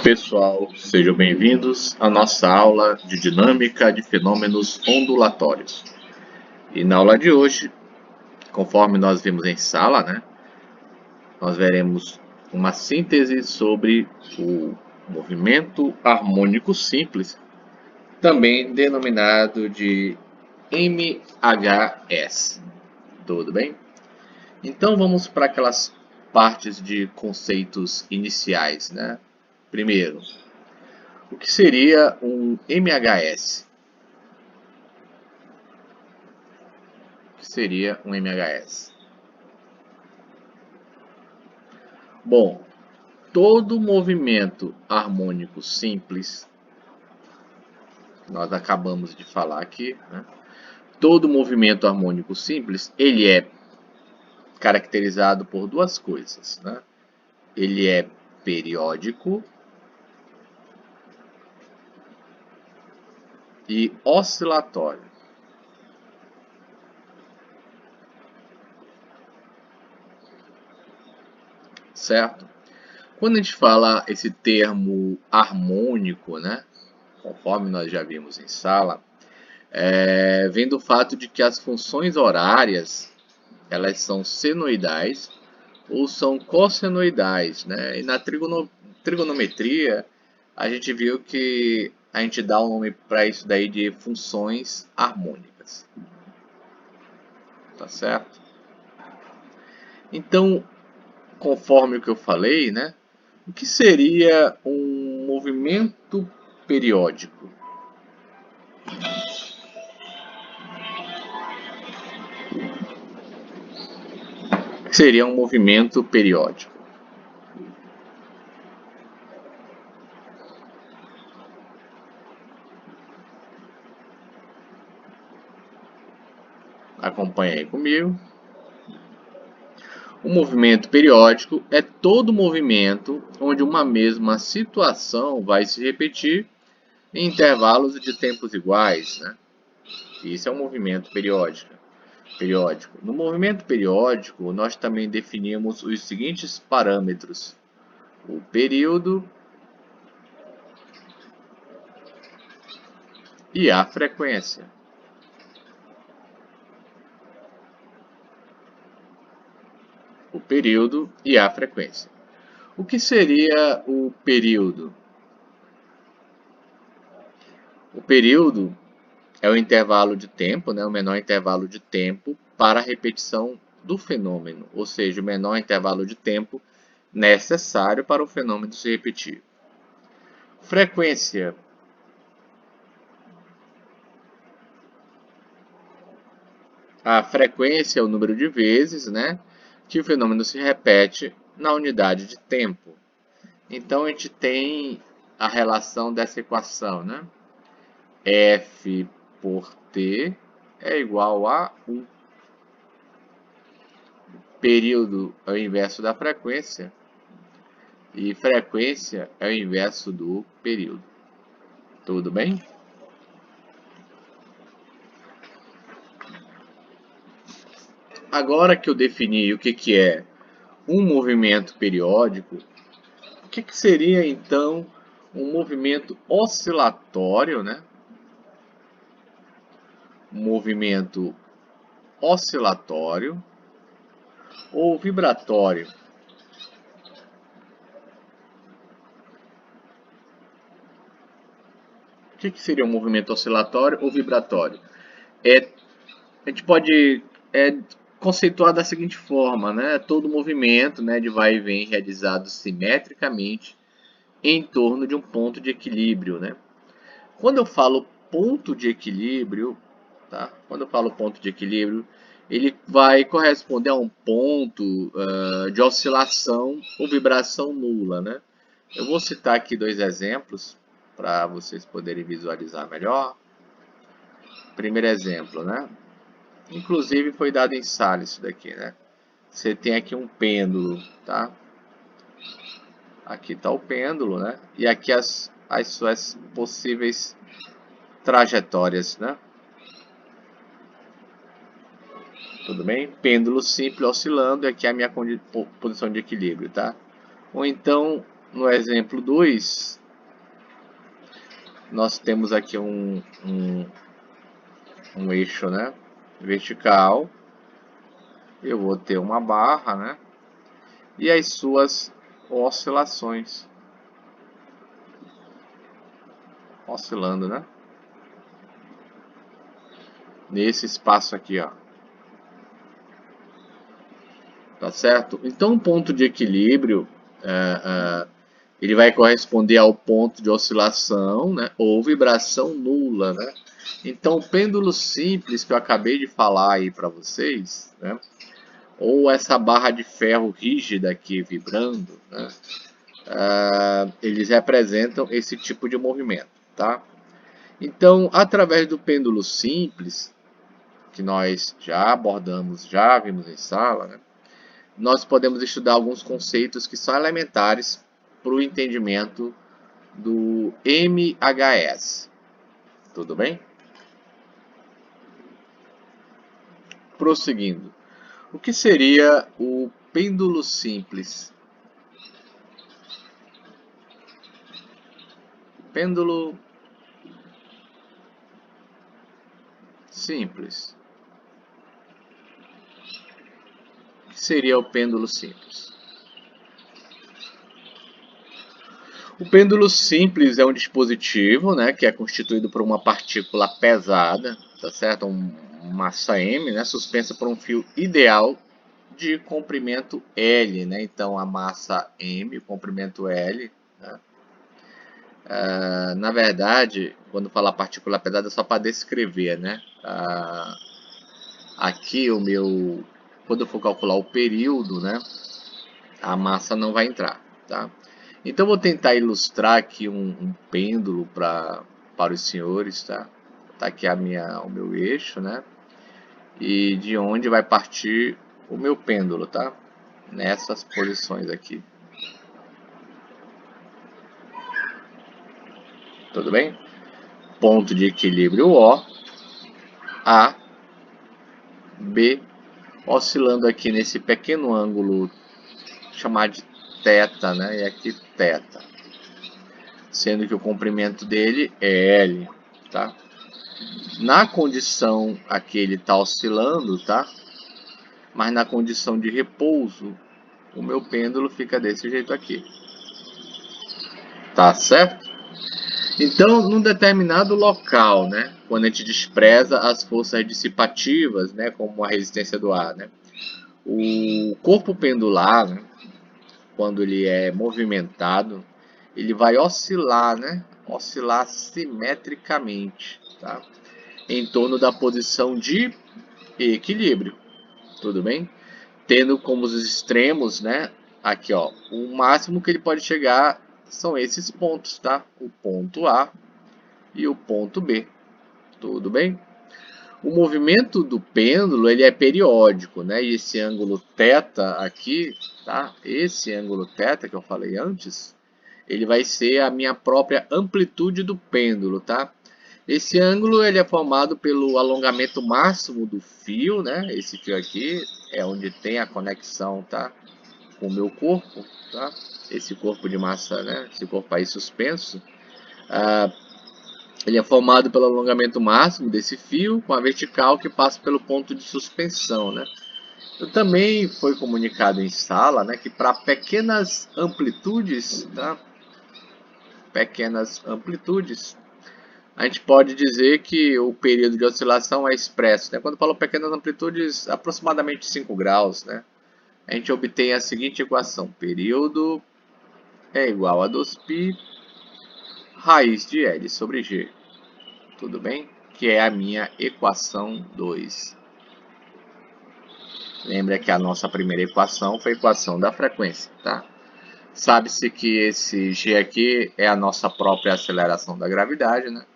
Pessoal, sejam bem-vindos à nossa aula de dinâmica de fenômenos ondulatórios. E na aula de hoje, conforme nós vimos em sala, nós veremos uma síntese sobre o movimento harmônico simples, também denominado de MHS. Tudo bem? Então vamos para aquelas partes de conceitos iniciais, Primeiro, o que seria um MHS? O que seria um MHS? Bom, todo movimento harmônico simples, nós acabamos de falar aqui, todo movimento harmônico simples, ele é caracterizado por duas coisas, Ele é periódico e oscilatório. Certo? Quando a gente fala esse termo harmônico, conforme nós já vimos em sala, vem do fato de que as funções horárias elas são senoidais ou são cossenoidais, E na trigonometria a gente viu que a gente dá o nome para isso daí de funções harmônicas, tá certo? Então, conforme o que eu falei, o que seria um movimento periódico? O que seria um movimento periódico? Acompanhe aí comigo. O movimento periódico é todo movimento onde uma mesma situação vai se repetir em intervalos de tempos iguais, Isso é um movimento periódico. No movimento periódico, nós também definimos os seguintes parâmetros: o período e a frequência. O período e a frequência. O que seria o período? O período é o intervalo de tempo, o menor intervalo de tempo para a repetição do fenômeno, ou seja, o menor intervalo de tempo necessário para o fenômeno se repetir. Frequência. A frequência é o número de vezes, que o fenômeno se repete na unidade de tempo. Então, a gente tem a relação dessa equação, F por T é igual a 1. Período é o inverso da frequência e frequência é o inverso do período. Tudo bem? Agora que eu defini o que é um movimento periódico, o que seria então um movimento oscilatório, Movimento oscilatório ou vibratório. O que seria um movimento oscilatório ou vibratório? A gente pode conceituar da seguinte forma, Todo movimento de vai e vem realizado simetricamente em torno de um ponto de equilíbrio, Quando eu falo ponto de equilíbrio, Quando eu falo ponto de equilíbrio, ele vai corresponder a um ponto de oscilação ou vibração nula, Eu vou citar aqui dois exemplos para vocês poderem visualizar melhor. Primeiro exemplo, Inclusive foi dado em sala isso daqui, Você tem aqui um pêndulo, Aqui está o pêndulo, E aqui as suas possíveis trajetórias, Tudo bem? Pêndulo simples oscilando, e aqui é a minha posição de equilíbrio, Ou então, No exemplo 2, nós temos aqui um eixo, né, vertical. Eu vou ter uma barra, né, e as suas oscilações, oscilando, né, nesse espaço aqui, ó. Tá certo? Então, o ponto de equilíbrio ele vai corresponder ao ponto de oscilação, né, ou vibração nula, né? Então, o pêndulo simples que eu acabei de falar aí para vocês, né, ou essa barra de ferro rígida aqui vibrando, né, eles representam esse tipo de movimento, tá? Então, através do pêndulo simples, que nós já abordamos, já vimos em sala, né, nós podemos estudar alguns conceitos que são elementares para o entendimento do MHS. Tudo bem? Prosseguindo. O que seria o pêndulo simples? Pêndulo simples. O que seria o pêndulo simples? O pêndulo simples é um dispositivo, né, que é constituído por uma partícula pesada, tá certo? Massa M, né, suspensa por um fio ideal de comprimento L, né? Então a massa M, o comprimento L, né? Na verdade, quando falar partícula pesada é só para descrever, né? Aqui quando eu for calcular o período, né, a massa não vai entrar, tá? Então vou tentar ilustrar aqui um pêndulo para os senhores, tá? Tá aqui o meu eixo, né? E de onde vai partir o meu pêndulo, tá? Nessas posições aqui. Tudo bem? Ponto de equilíbrio O, A, B, oscilando aqui nesse pequeno ângulo chamado de θ, né? E aqui θ. Sendo que o comprimento dele é L, tá? Na condição aqui ele está oscilando, tá? Mas na condição de repouso, o meu pêndulo fica desse jeito aqui. Tá certo? Então, num determinado local, né, quando a gente despreza as forças dissipativas, né, como a resistência do ar, né, o corpo pendular, né, quando ele é movimentado, ele vai oscilar, né, oscilar simetricamente, tá, em torno da posição de equilíbrio, tudo bem? Tendo como os extremos, né, aqui ó, o máximo que ele pode chegar são esses pontos, tá? O ponto A e o ponto B, tudo bem? O movimento do pêndulo ele é periódico, né? E esse ângulo θ aqui, tá? Esse ângulo θ que eu falei antes, ele vai ser a minha própria amplitude do pêndulo, tá? Esse ângulo ele é formado pelo alongamento máximo do fio, né? Esse fio aqui é onde tem a conexão, tá? Com o meu corpo, tá? Esse corpo de massa, né? Esse corpo aí suspenso. Ele é formado pelo alongamento máximo desse fio com a vertical que passa pelo ponto de suspensão, né? Também foi comunicado em sala, né, que para pequenas amplitudes, tá? Pequenas amplitudes, a gente pode dizer que o período de oscilação é expresso, né? Quando falo pequenas amplitudes, aproximadamente 5 graus, né? A gente obtém a seguinte equação: período é igual a 2π raiz de L sobre G. Tudo bem? Que é a minha equação 2. Lembra que a nossa primeira equação foi a equação da frequência, tá? Sabe-se que esse G aqui é a nossa própria aceleração da gravidade, né?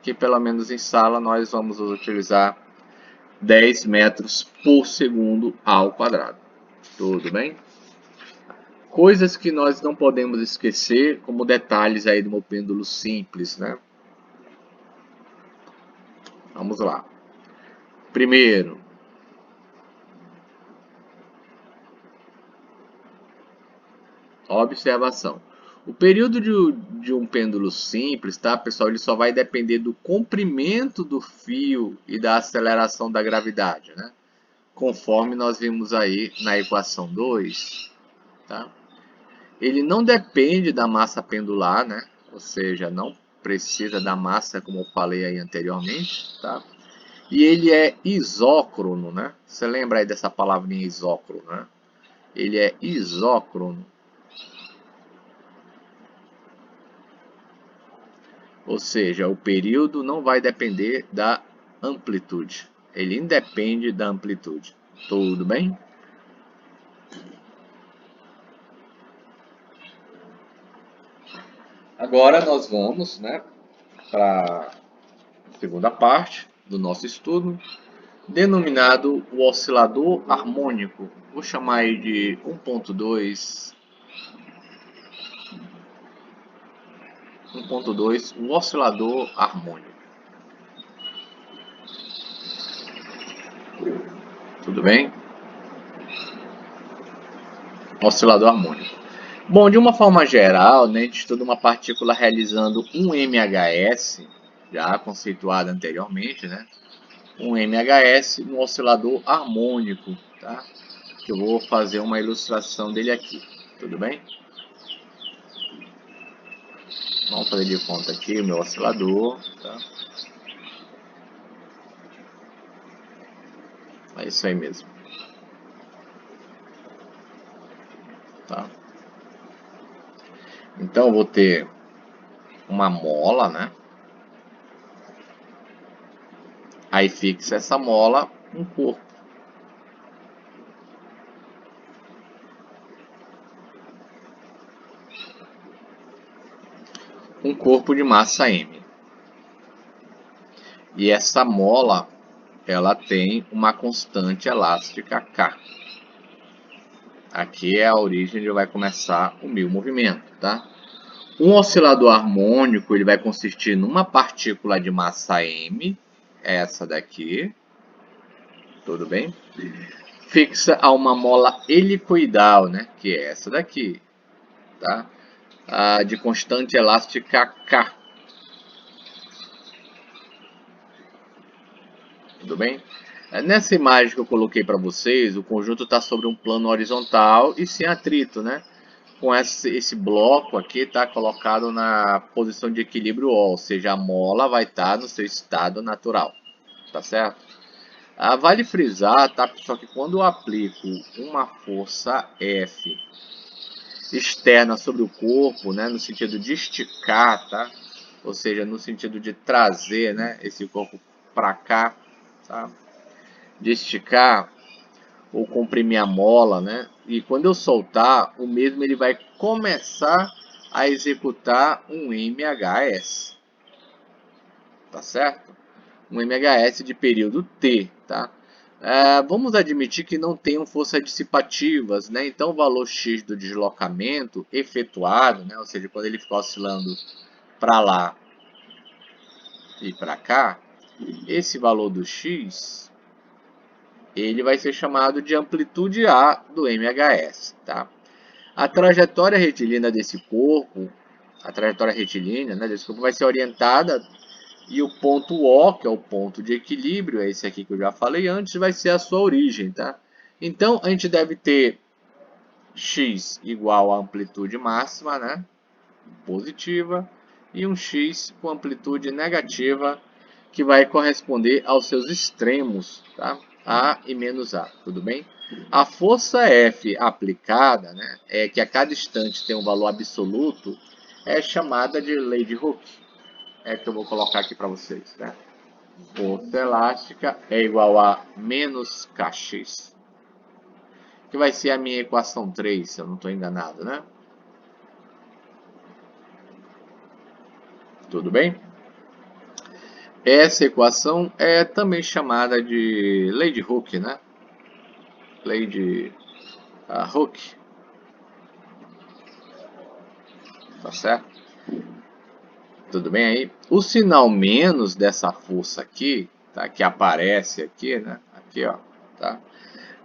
Que pelo menos em sala nós vamos utilizar 10 metros por segundo ao quadrado. Tudo bem? Coisas que nós não podemos esquecer, como detalhes aí do meu pêndulo simples, né? Vamos lá. Primeiro, observação. O período de um pêndulo simples, tá, pessoal, ele só vai depender do comprimento do fio e da aceleração da gravidade, né? Conforme nós vimos aí na equação 2, tá? Ele não depende da massa pendular, né? Ou seja, não precisa da massa, como eu falei aí anteriormente, tá? E ele é isócrono, né? Você lembra aí dessa palavrinha isócrono, né? Ele é isócrono. Ou seja, o período não vai depender da amplitude. Ele independe da amplitude. Tudo bem? Agora nós vamos, né, para a segunda parte do nosso estudo, denominado o oscilador harmônico. Vou chamar aí de 1.2, o oscilador harmônico. Tudo bem? Oscilador harmônico. Bom, de uma forma geral, né, a gente estuda uma partícula realizando um MHS, já conceituado anteriormente, né? Um MHS no oscilador harmônico, tá? Que eu vou fazer uma ilustração dele aqui, tudo bem? Vamos fazer de conta aqui o meu oscilador, tá? É isso aí mesmo, tá? Então eu vou ter uma mola, né? Aí fixa essa mola um corpo. Um corpo de massa M. E essa mola, ela tem uma constante elástica K. Aqui é a origem onde vai começar o meu movimento, tá? Um oscilador harmônico, ele vai consistir numa partícula de massa M, essa daqui, tudo bem? Fixa a uma mola helicoidal, né? Que é essa daqui, tá? De constante elástica K. Tudo bem? Nessa imagem que eu coloquei para vocês, o conjunto está sobre um plano horizontal e sem atrito, né? Com esse bloco aqui está colocado na posição de equilíbrio O, ou seja, a mola vai estar no seu estado natural, tá certo? Vale frisar, tá, pessoal, que quando eu aplico uma força F externa sobre o corpo, né, no sentido de esticar, tá? Ou seja, no sentido de trazer, né, esse corpo para cá, tá? De esticar ou comprimir a mola, né? E quando eu soltar, o mesmo ele vai começar a executar um MHS, tá certo? Um MHS de período T, tá? Vamos admitir que não tenham forças dissipativas, né? Então o valor x do deslocamento efetuado, né? Ou seja, quando ele ficar oscilando para lá e para cá, esse valor do x ele vai ser chamado de amplitude A do MHS, tá? A trajetória retilínea desse corpo, né, desse corpo vai ser orientada e o ponto O, que é o ponto de equilíbrio, é esse aqui que eu já falei antes, vai ser a sua origem, tá? Então, a gente deve ter x igual à amplitude máxima, né, positiva, e um x com amplitude negativa, que vai corresponder aos seus extremos, tá? A e menos A, tudo bem? A força F aplicada, né, que a cada instante tem um valor absoluto, é chamada de lei de Hooke. É que eu vou colocar aqui para vocês, né? Força elástica é igual a menos Kx, que vai ser a minha equação 3, se eu não estou enganado, né? Tudo bem? Essa equação é também chamada de lei de Hooke, né? Lei de Hooke, tá certo? Tudo bem aí? O sinal menos dessa força aqui, tá? Que aparece aqui, né? Aqui, ó, tá?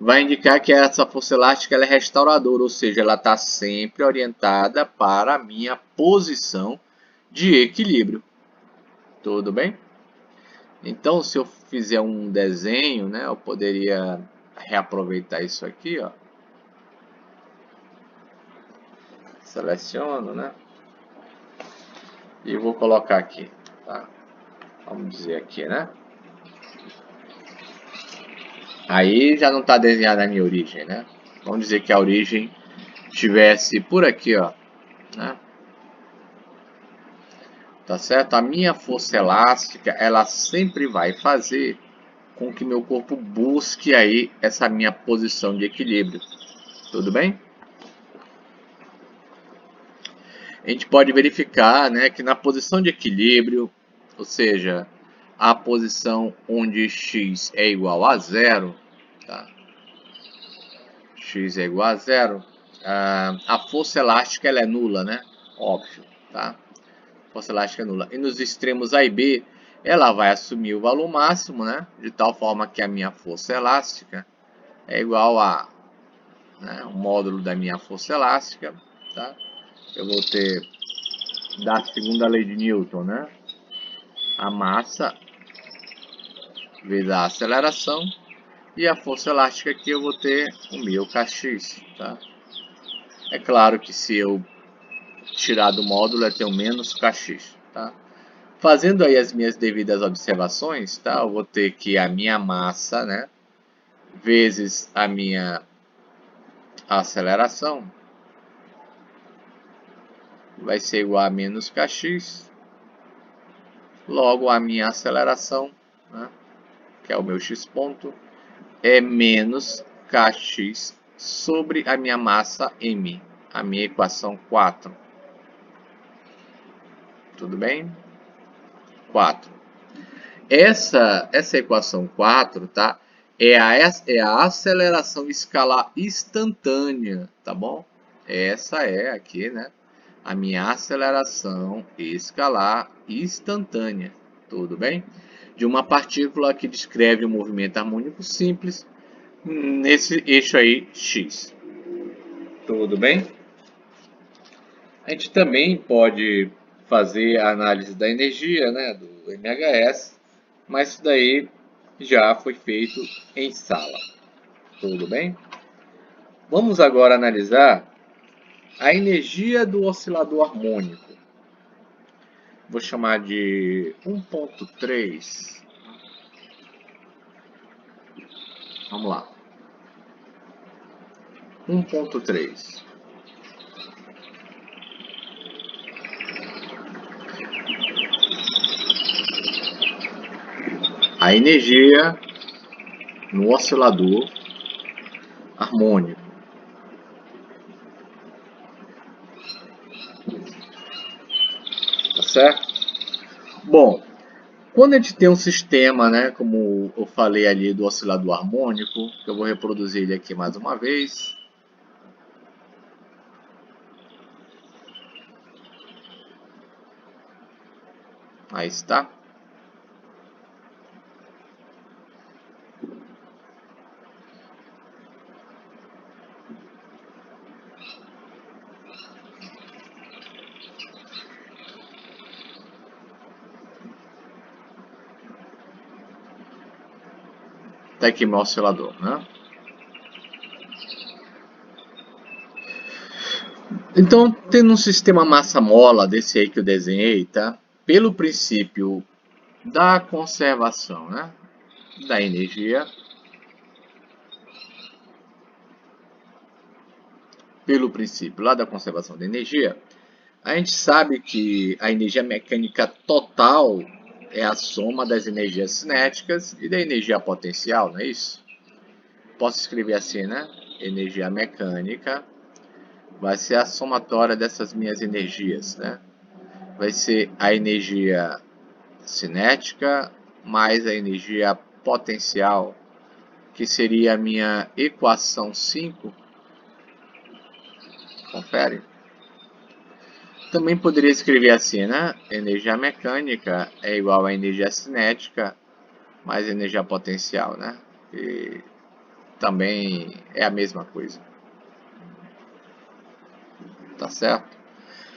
vai indicar que essa força elástica ela é restauradora, ou seja, ela está sempre orientada para a minha posição de equilíbrio. Tudo bem? Então, se eu fizer um desenho, né, eu poderia reaproveitar isso aqui, ó. Seleciono, né? E vou colocar aqui, tá? Vamos dizer aqui, né? Aí já não está desenhada a minha origem, né? Vamos dizer que a origem estivesse por aqui, ó, né? Tá certo? A minha força elástica, ela sempre vai fazer com que meu corpo busque aí essa minha posição de equilíbrio. Tudo bem? A gente pode verificar, né, que na posição de equilíbrio, ou seja, a posição onde x é igual a zero, tá? X é igual a zero, a força elástica ela é nula, né? Óbvio, tá? Força elástica é nula. E nos extremos A e B, ela vai assumir o valor máximo, né? De tal forma que a minha força elástica é igual a, né, o módulo da minha força elástica, tá? Eu vou ter da segunda lei de Newton, né? A massa vezes a aceleração, e a força elástica aqui eu vou ter o meu kx, tá? É claro que se eu tirar do módulo eu tenho menos kx, tá? Fazendo aí as minhas devidas observações, tá? Eu vou ter que a minha massa, né, vezes a minha aceleração vai ser igual a menos kx, logo a minha aceleração, né, que é o meu x ponto, é menos kx sobre a minha massa m, a minha equação 4. Tudo bem? 4. Essa equação 4, tá? É a aceleração escalar instantânea, tá bom? Essa é aqui, né? A minha aceleração escalar instantânea, tudo bem? De uma partícula que descreve um movimento harmônico simples nesse eixo aí, x. Tudo bem? A gente também pode fazer a análise da energia, né, do MHS, mas isso daí já foi feito em sala. Tudo bem? Vamos agora analisar a energia do oscilador harmônico. Vou chamar de 1.3. Vamos lá. 1.3. A energia no oscilador harmônico. Tá certo? Bom, quando a gente tem um sistema, né, como eu falei ali do oscilador harmônico, que eu vou reproduzir ele aqui mais uma vez. Aí está. Tá aqui meu oscilador, né? Então, tendo um sistema massa-mola desse aí que eu desenhei, tá? Pelo princípio da conservação, né, da energia, pelo princípio lá da conservação da energia, a gente sabe que a energia mecânica total é a soma das energias cinéticas e da energia potencial, não é isso? Posso escrever assim, né? Energia mecânica vai ser a somatória dessas minhas energias, né? Vai ser a energia cinética mais a energia potencial, que seria a minha equação 5. Confere. Também poderia escrever assim, né? Energia mecânica é igual a energia cinética mais energia potencial, né? E também é a mesma coisa. Tá certo?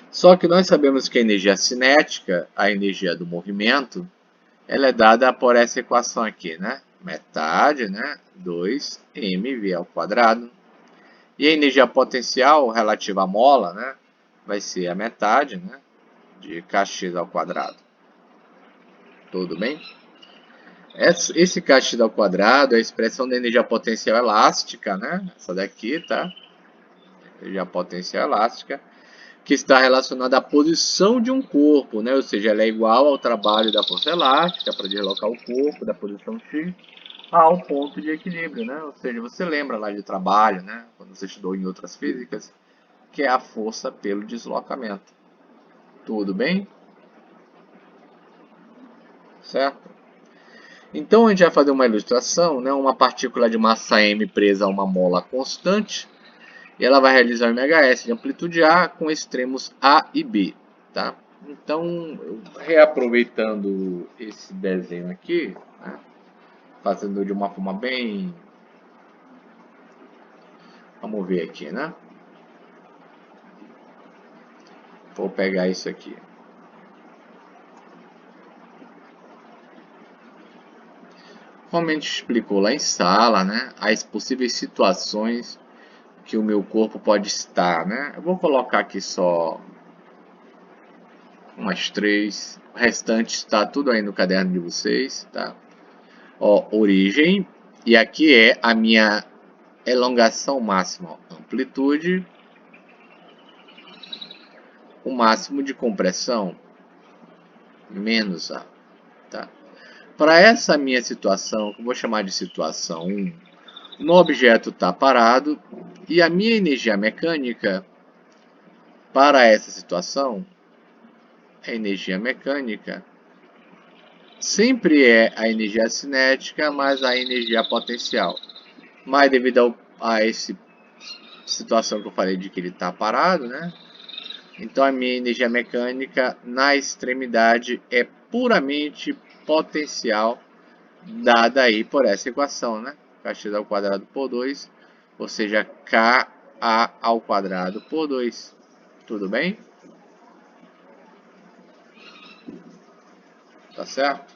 Só que nós sabemos que a energia cinética, a energia do movimento, ela é dada por essa equação aqui, né? Metade, né? 2mv ao quadrado. E a energia potencial relativa à mola, né? Vai ser a metade, né? De kx ao quadrado. Tudo bem? Esse kx ao quadrado é a expressão da energia potencial elástica, né? Essa daqui, tá? Energia potencial elástica, que está relacionada à posição de um corpo, né? Ou seja, ela é igual ao trabalho da força elástica para deslocar o corpo da posição x ao ponto de equilíbrio, né? Ou seja, você lembra lá de trabalho, né? Quando você estudou em outras físicas, que é a força pelo deslocamento. Tudo bem? Certo? Então a gente vai fazer uma ilustração, né? Uma partícula de massa m presa a uma mola constante, e ela vai realizar um MHS de amplitude A com extremos A e B, tá? Então, reaproveitando esse desenho aqui, né? Fazendo de uma forma bem... Vamos ver aqui, né? Vou pegar isso aqui. Como a gente explicou lá em sala, né? As possíveis situações que o meu corpo pode estar, né? Eu vou colocar aqui só umas 3. O restante está tudo aí no caderno de vocês, tá? Ó, origem. E aqui é a minha elongação máxima, amplitude. O máximo de compressão, menos A, tá? Para essa minha situação, que eu vou chamar de situação 1, o meu objeto está parado e a minha energia mecânica para essa situação, a energia mecânica, sempre é a energia cinética mais a energia potencial. Mas devido a essa situação que eu falei de que ele está parado, né? Então a minha energia mecânica na extremidade é puramente potencial, dada aí por essa equação, né? Kx ao quadrado por 2, ou seja, Ka ao quadrado por 2. Tudo bem? Tá certo?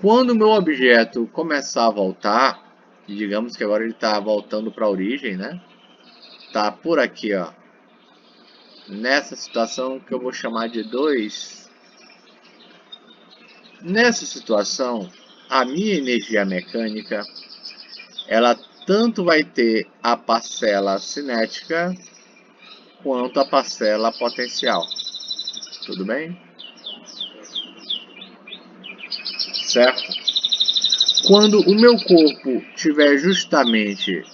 Quando o meu objeto começar a voltar, digamos que agora ele está voltando para a origem, né? Tá por aqui, ó. Nessa situação que eu vou chamar de 2. Nessa situação, a minha energia mecânica, ela tanto vai ter a parcela cinética quanto a parcela potencial. Tudo bem? Certo? Quando o meu corpo estiver justamente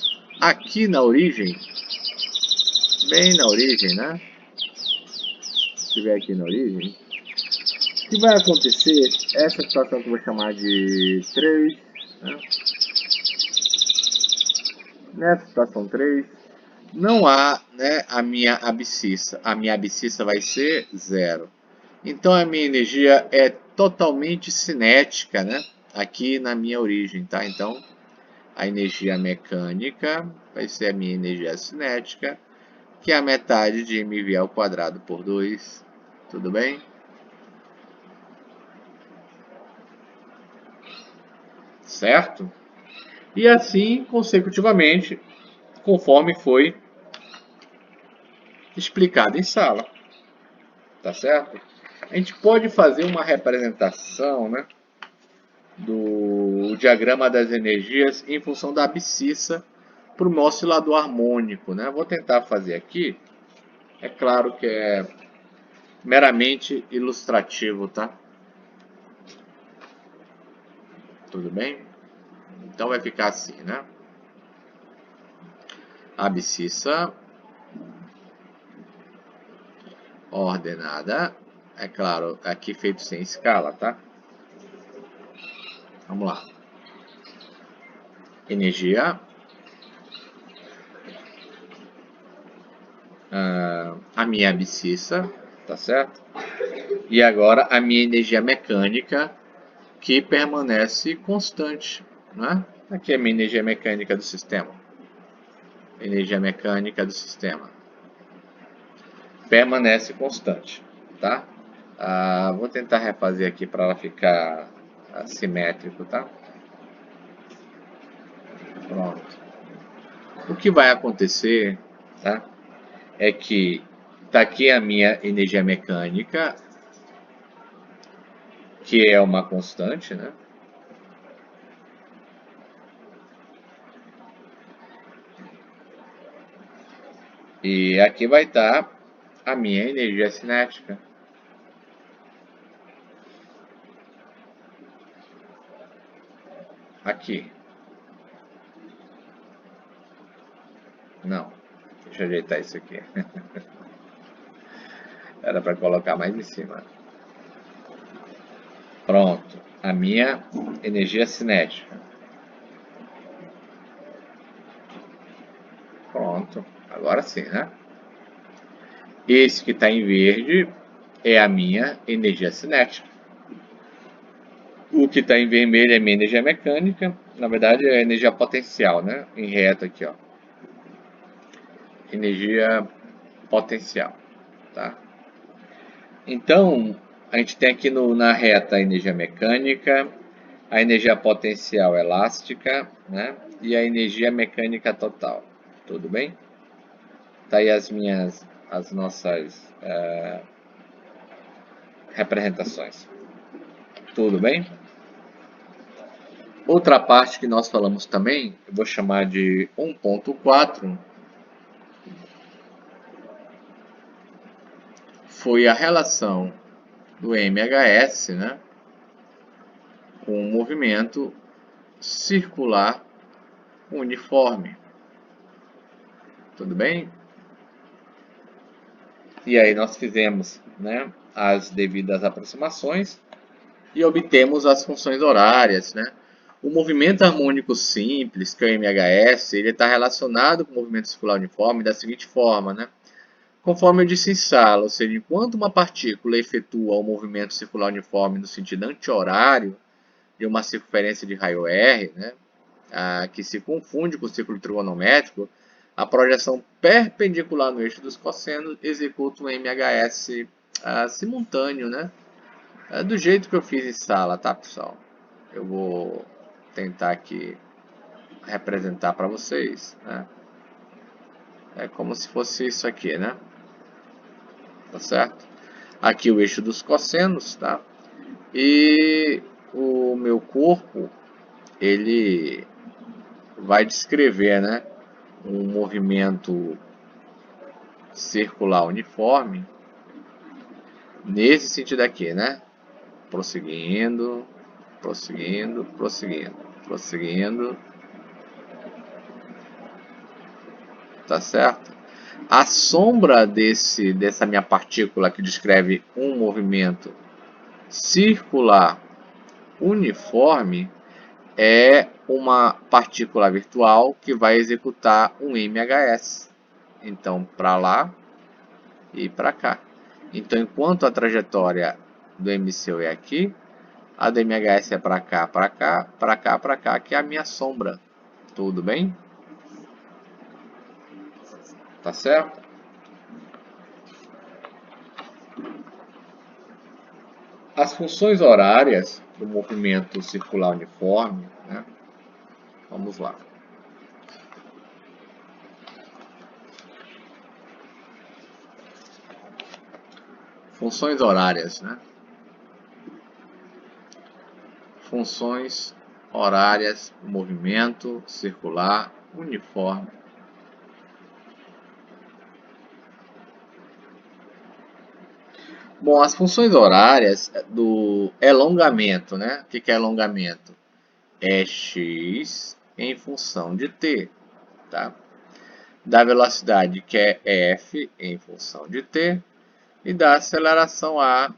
aqui na origem, bem na origem, né? Estiver aqui na origem, o que vai acontecer? Essa situação que eu vou chamar de 3, né? Nessa situação 3, não há, né, a minha abscissa. A minha abscissa vai ser 0. Então a minha energia é totalmente cinética, né? Aqui na minha origem, tá? Então a energia mecânica vai ser a minha energia cinética, que é a metade de mv ao quadrado por 2. Tudo bem? Certo? E assim consecutivamente, conforme foi explicado em sala. Tá certo? A gente pode fazer uma representação, né, do diagrama das energias em função da abscissa para o meu oscilador harmônico, né? Vou tentar fazer aqui. É claro que é meramente ilustrativo, tá? Tudo bem? Então vai ficar assim, né? Abscissa ordenada, é claro, aqui feito sem escala, tá? Vamos lá. Energia. A minha abscissa, tá certo? E agora a minha energia mecânica, que permanece constante, né? Aqui é a minha energia mecânica do sistema. energia mecânica do sistema permanece constante, tá? Vou tentar refazer aqui para ela ficar simétrico, tá? Pronto. O que vai acontecer, tá? É que tá aqui a minha energia mecânica, que é uma constante, né? E aqui vai estar a minha energia cinética. Aqui. Não. Deixa eu ajeitar isso aqui. Era para colocar mais em cima. Pronto. A minha energia cinética. Pronto. Agora sim, né? Esse que está em verde é a minha energia cinética. O que está em vermelho é minha energia mecânica. Na verdade, é a energia potencial, né? Em reto aqui, ó. Energia potencial, tá? Então, a gente tem aqui na reta a energia mecânica, a energia potencial elástica, né? E a energia mecânica total. Tudo bem? Tá aí as nossas representações. Tudo bem? Outra parte que nós falamos também, eu vou chamar de 1.4, foi a relação do MHS, né, com o movimento circular uniforme. Tudo bem? E aí nós fizemos, né, as devidas aproximações e obtemos as funções horárias, né? O movimento harmônico simples, que é o MHS, ele está relacionado com o movimento circular uniforme da seguinte forma, né? Conforme eu disse em sala, ou seja, enquanto uma partícula efetua o movimento circular uniforme no sentido anti-horário de uma circunferência de raio R, né, que se confunde com o círculo trigonométrico, a projeção perpendicular no eixo dos cossenos executa um MHS simultâneo, né? Do jeito que eu fiz em sala, tá, pessoal? Eu vou tentar aqui representar para vocês, né? É como se fosse isso aqui, né? Tá certo? Aqui o eixo dos cossenos, tá? E o meu corpo, ele vai descrever, né, um movimento circular uniforme nesse sentido aqui, né? Prosseguindo, prosseguindo, prosseguindo, prosseguindo. Tá certo? A sombra dessa minha partícula que descreve um movimento circular uniforme é uma partícula virtual que vai executar um MHS. Então, para lá e para cá. Então, enquanto a trajetória do MCU é aqui, a do MHS é para cá, para cá, para cá, para cá, que é a minha sombra. Tudo bem? Tá certo? As funções horárias do movimento circular uniforme, né? Vamos lá. Funções horárias, né? Funções horárias do movimento circular uniforme. Bom, as funções horárias do alongamento, né? O que é alongamento? É x em função de t, tá? Da velocidade, que é f em função de t, e da aceleração a,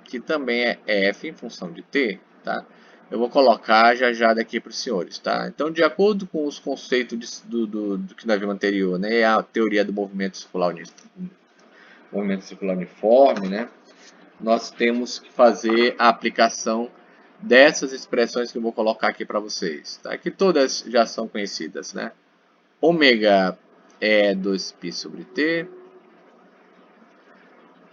que também é f em função de t, tá? Eu vou colocar já daqui para os senhores, tá? Então, de acordo com os conceitos do que nós vimos anterior, né? A teoria do movimento circular uniforme, né? Nós temos que fazer a aplicação dessas expressões que eu vou colocar aqui para vocês, tá? Que todas já são conhecidas, né? Ômega é 2π sobre t.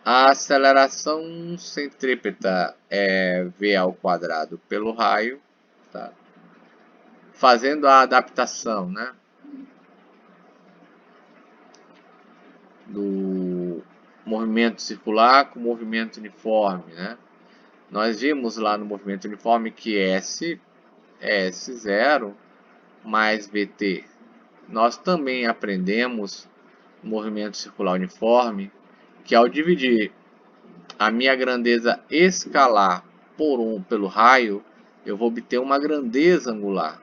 A aceleração centrípeta é v ao quadrado pelo raio, tá? Fazendo a adaptação, né, do movimento circular com movimento uniforme, né? Nós vimos lá no movimento uniforme que S é S0 mais VT. Nós também aprendemos no movimento circular uniforme que ao dividir a minha grandeza escalar pelo raio, eu vou obter uma grandeza angular,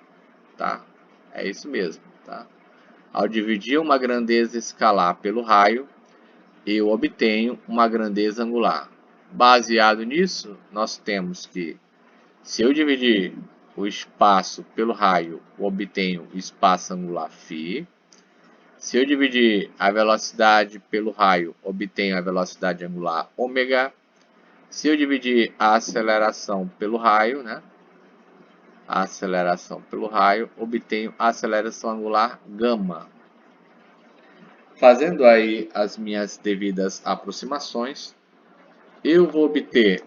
tá? É isso mesmo, tá? Ao dividir uma grandeza escalar pelo raio, eu obtenho uma grandeza angular. Baseado nisso, nós temos que, se eu dividir o espaço pelo raio, eu obtenho o espaço angular φ. Se eu dividir a velocidade pelo raio, obtenho a velocidade angular ômega. Se eu dividir a aceleração pelo raio, né, a aceleração pelo raio, obtenho a aceleração angular gama. Fazendo aí as minhas devidas aproximações, eu vou obter,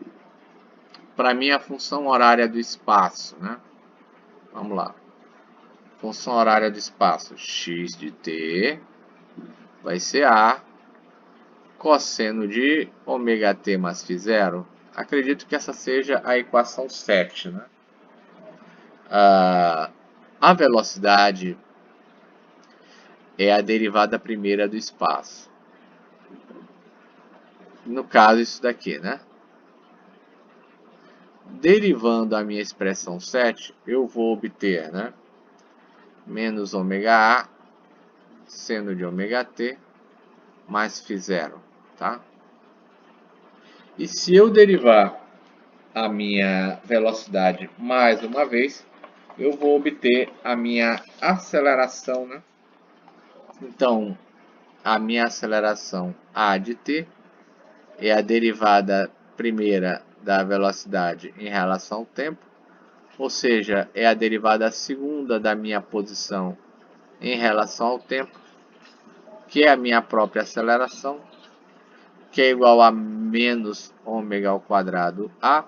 para mim, a função horária do espaço, né? Vamos lá. Função horária do espaço, x de t, vai ser a cosseno de ômega t mais φ0. Acredito que essa seja a equação 7, né? A velocidade é a derivada primeira do espaço. No caso, isso daqui, né? Derivando a minha expressão 7, eu vou obter, né, menos ômega A seno de ômega t mais φ0, tá? E se eu derivar a minha velocidade mais uma vez, eu vou obter a minha aceleração, né? Então, a minha aceleração A de t é a derivada primeira da velocidade em relação ao tempo, ou seja, é a derivada segunda da minha posição em relação ao tempo, que é a minha própria aceleração, que é igual a menos ômega ao quadrado A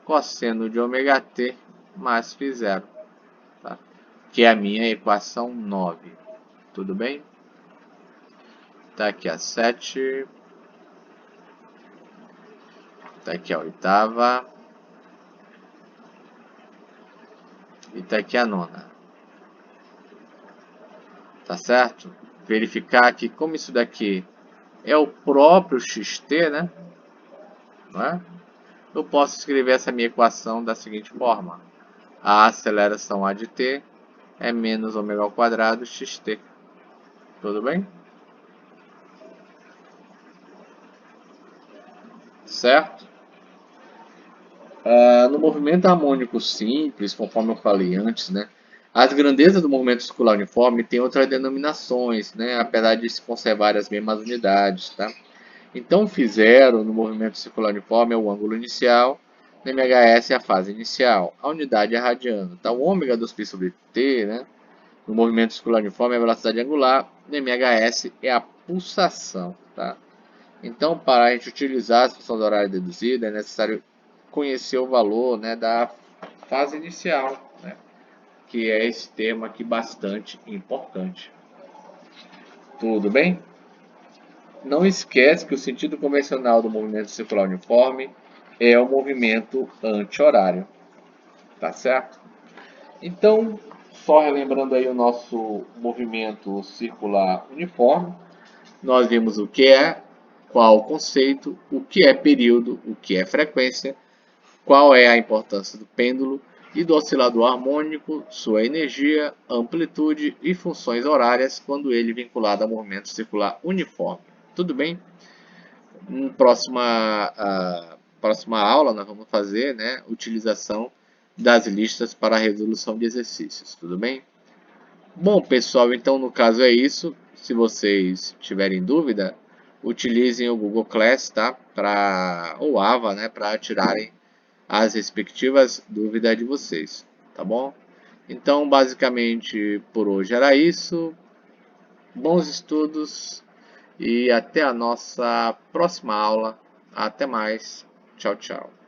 cosseno de ômega t mais φ0, tá? Que é a minha equação 9. Tudo bem? Tá aqui a 7. Tá aqui a 8ª. E tá aqui a 9ª. Tá certo? Verificar que como isso daqui é o próprio xt, né? Não é? Eu posso escrever essa minha equação da seguinte forma. A aceleração A de t é menos ômega ao quadrado xt. Tudo bem? Certo? No movimento harmônico simples, conforme eu falei antes, né, as grandezas do movimento circular uniforme têm outras denominações, né, apesar de se conservar as mesmas unidades. Tá? Então, φ0 no movimento circular uniforme é o ângulo inicial, no MHS é a fase inicial, a unidade é radiano. Tá? O ômega 2π sobre t, né, no movimento circular uniforme é a velocidade angular, no MHS é a pulsação. Tá? Então, para a gente utilizar a função da horária deduzida, é necessário conhecer o valor, né, da fase inicial, né, que é esse termo aqui bastante importante. Tudo bem? Não esquece que o sentido convencional do movimento circular uniforme é o movimento anti-horário. Tá certo? Então, só relembrando aí o nosso movimento circular uniforme, nós vimos o que é, qual o conceito, o que é período, o que é frequência, qual é a importância do pêndulo e do oscilador harmônico, sua energia, amplitude e funções horárias quando ele é vinculado a movimento circular uniforme. Tudo bem? Na próxima aula nós vamos fazer, né, utilização das listas para a resolução de exercícios. Tudo bem? Bom, pessoal, então no caso é isso. Se vocês tiverem dúvida, utilizem o Google Class, tá? Ou Ava, né, para tirarem as respectivas dúvidas de vocês, tá bom? Então, basicamente, por hoje era isso. bons estudos e até a nossa próxima aula. Até mais. Tchau, tchau.